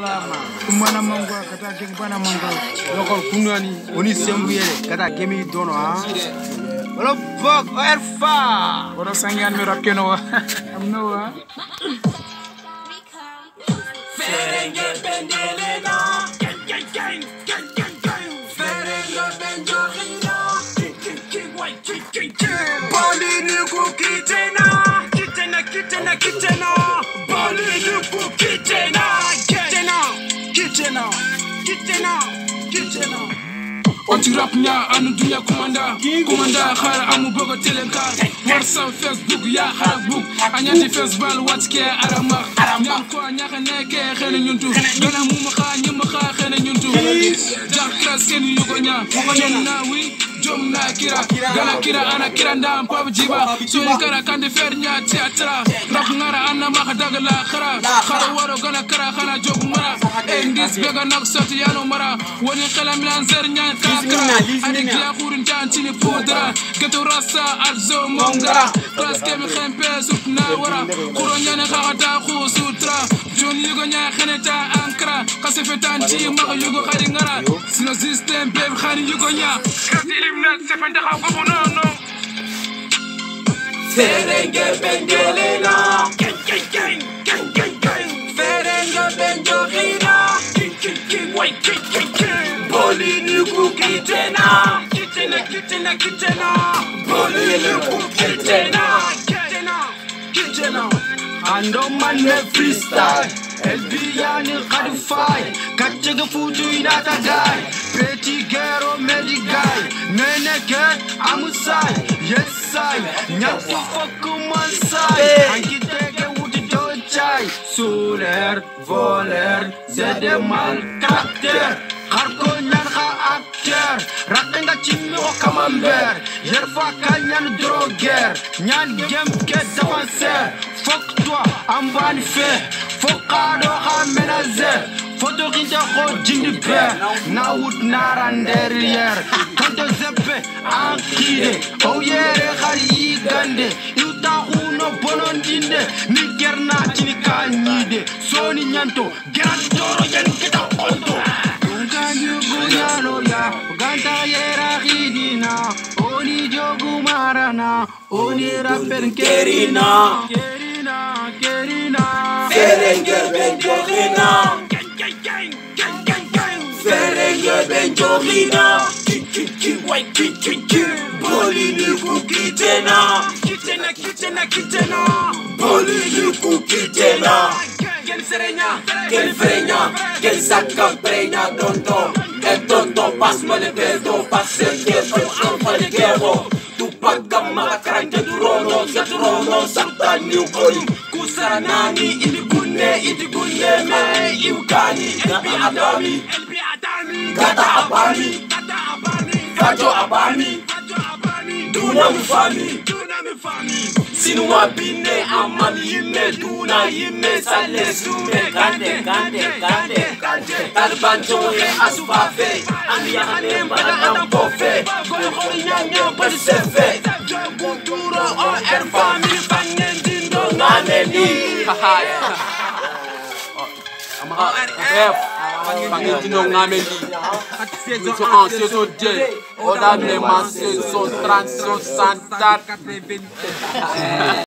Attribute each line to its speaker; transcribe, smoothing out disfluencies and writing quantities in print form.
Speaker 1: Kumana mango kata gem bana mango lokol kunani oni sembuye kata gemi dono ha wala bok erfa wala sangan mi rakeno amno wa
Speaker 2: Ferenge bendelena gang Ferenge benjorina Bali ni ku kitena Bali ni ku kitena
Speaker 3: Anti rap nya anu dunya komanda khara amu bogo telenka WhatsApp Facebook ya Facebook anyati festival watke arama nyam ko nyaka neke xene ñuntu gëna mu ma xa ñum xa xene ñuntu jar class ken yugo nya na wi jom na kira ana kira ndam pab jiba so kara kande fer nya teatra rap ngara anna ma dagala khara waro gana kara khana jog mara engis bega nak soti yano mara woni xelam lan zer nya kakra ani kia khurin tantini podra gato rasa arzo mongara class kem khempe supna wara khoronya ne khata khusutra jon yugo nya kheneta ankra kasefetanti ma yugo khari ngara sino system be khari yugo nya
Speaker 2: Ferenge bendelena gang Ferenge benjorina Boli ni ku kitena Boli ni ku kitena Ando man me freestyle Elbiyani khadifai Kachega futu inata guy Pretty girl medi guy Neneke amusai Yes I Nyaku fuku mansai Ankitege wuti dochai Soler, voler Zede mal karakter Kharko nyan kha acteur Rakenga chimmi o camembert Yerfa kanyan droguer Nyan gemke défenseur Fuck toi, ambani fait Fokado ha menacer Photo kinta ko jindi be Na wood naran derrière Kanto zeppe ankide Oh yere khari gande Yuta uno bonondinde Ni gerna chini kanyide Soni nyanto Gerantoro yen kita konto Unganyu gunyano ya Ganta yera khidina Oni jogu marana Oni rapper kerina Ferenge benjorina Ferenge benjorina Boli ni ku kitena Boli ni ku kitena Quel frena Quel sacca prena tonto E tonto pasmo le pedo Passe che fa le guerro Tu paga maka kranje Durono Sakta ni ukoli Kusaranani Indi gunne me Iukani Elbi Adami Gata Abami Gajo Abami Duna mi fami Sinua bine amami Yime duna yime Sale sume Kande Talibanjo he asufafe Ami yahane mbana mpofe Goyo khori nyanya Badi sefe Kuturo o erfami Fangen dindo nganeni
Speaker 3: Pangi dino ngameli saison 1 saison 2 Oda Nema saison 30 saison 104